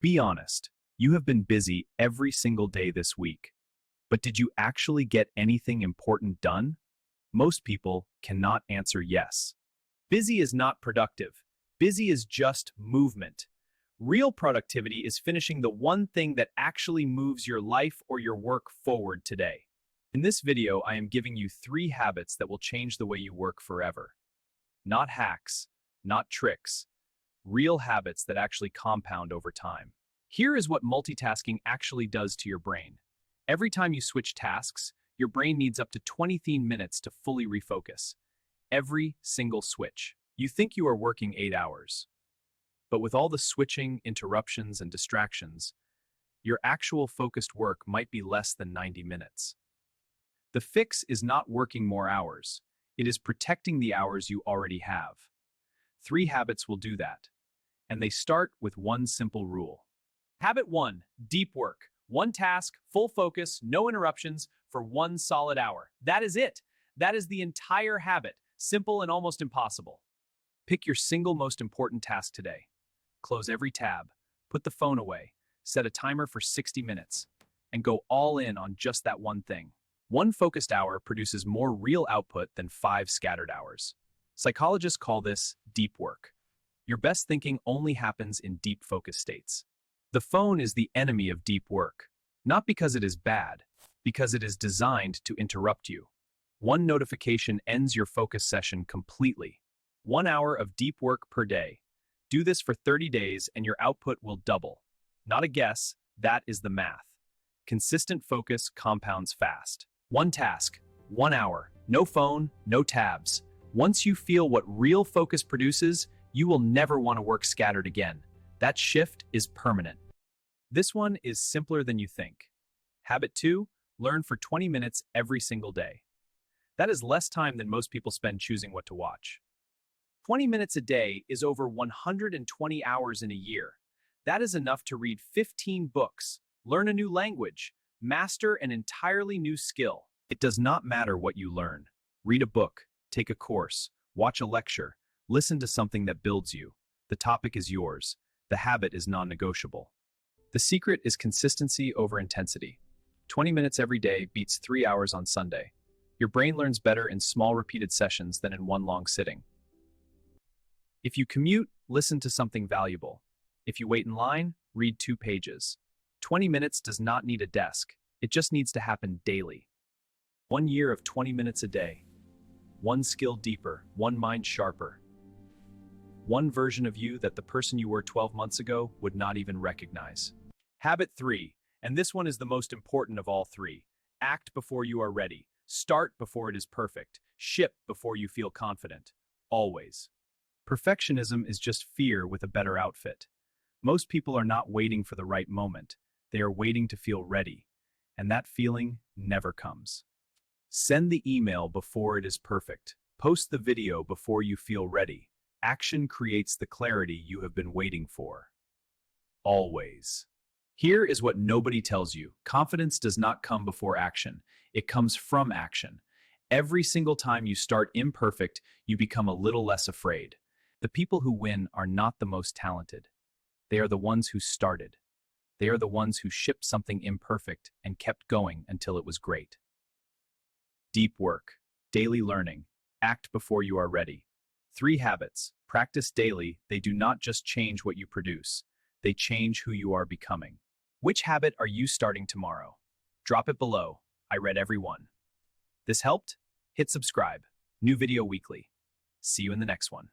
Be honest, you have been busy every single day this week. But did you actually get anything important done? Most people cannot answer yes. Busy is not productive. Busy is just movement. Real productivity is finishing the one thing that actually moves your life or your work forward today. In this video, I am giving you 3 habits that will change the way you work forever. Not hacks, not tricks, real habits that actually compound over time. Here is what multitasking actually does to your brain. Every time you switch tasks, your brain needs up to 20 minutes to fully refocus. Every single switch. You think you are working 8 hours. But with all the switching, interruptions, and distractions, your actual focused work might be less than 90 minutes. The fix is not working more hours. It is protecting the hours you already have. 3 habits will do that. And they start with one simple rule. Habit 1, deep work. One task, full focus, no interruptions, for 1 solid hour. That is it. That is the entire habit. Simple and almost impossible. Pick your single most important task today. Close every tab, put the phone away, set a timer for 60 minutes, and go all in on just that one thing. 1 focused hour produces more real output than 5 scattered hours. Psychologists call this deep work. Your best thinking only happens in deep focus states. The phone is the enemy of deep work, not because it is bad, because it is designed to interrupt you. 1 notification ends your focus session completely. 1 hour of deep work per day. Do this for 30 days and your output will double. Not a guess, that is the math. Consistent focus compounds fast. 1 task, 1 hour, no phone, no tabs. Once you feel what real focus produces, you will never want to work scattered again. That shift is permanent. This one is simpler than you think. Habit 2, learn for 20 minutes every single day. That is less time than most people spend choosing what to watch. 20 minutes a day is over 120 hours in a year. That is enough to read 15 books, learn a new language, master an entirely new skill. It does not matter what you learn. Read a book, take a course, watch a lecture, listen to something that builds you. The topic is yours. The habit is non-negotiable. The secret is consistency over intensity. 20 minutes every day beats 3 hours on Sunday. Your brain learns better in small repeated sessions than in one long sitting. If you commute, listen to something valuable. If you wait in line, read 2 pages. 20 minutes does not need a desk. It just needs to happen daily. 1 year of 20 minutes a day. 1 skill deeper, 1 mind sharper. 1 version of you that the person you were 12 months ago would not even recognize. Habit 3, and this one is the most important of all 3. Act before you are ready. Start before it is perfect. Ship before you feel confident. Always. Perfectionism is just fear with a better outfit. Most people are not waiting for the right moment. They are waiting to feel ready. And that feeling never comes. Send the email before it is perfect. Post the video before you feel ready. Action creates the clarity you have been waiting for. Always. Here is what nobody tells you. Confidence does not come before action. It comes from action. Every single time you start imperfect, you become a little less afraid. The people who win are not the most talented. They are the ones who started. They are the ones who shipped something imperfect and kept going until it was great. Deep work, daily learning, act before you are ready. 3 habits, practice daily. They do not just change what you produce. They change who you are becoming. Which habit are you starting tomorrow? Drop it below. I read every one. This helped? Hit subscribe. New video weekly. See you in the next one.